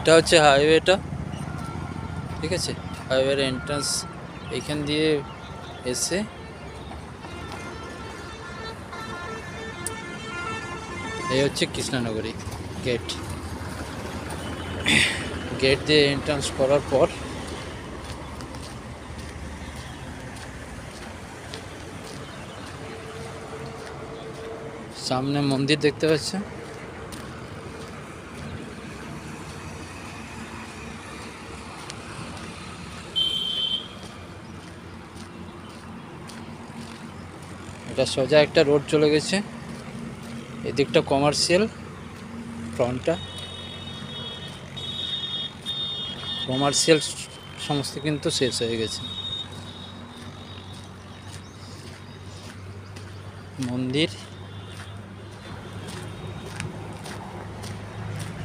এটা হচ্ছে হাইওয়েটা, ঠিক আছে। হাইওয়ের এন্ট্রান্স এইখান দিয়ে এসে এই হচ্ছে কৃষ্ণনগরী গেট। গেট দিয়ে এন্ট্রান্স করার পর সামনে মন্দির দেখতে পাচ্ছেন। এটা সোজা একটা রোড চলে গেছে, এদিকটা কমার্শিয়াল, ফ্রন্টটা কমার্শিয়াল সমস্ত কিন্তু শেষ হয়ে গেছে। মন্দির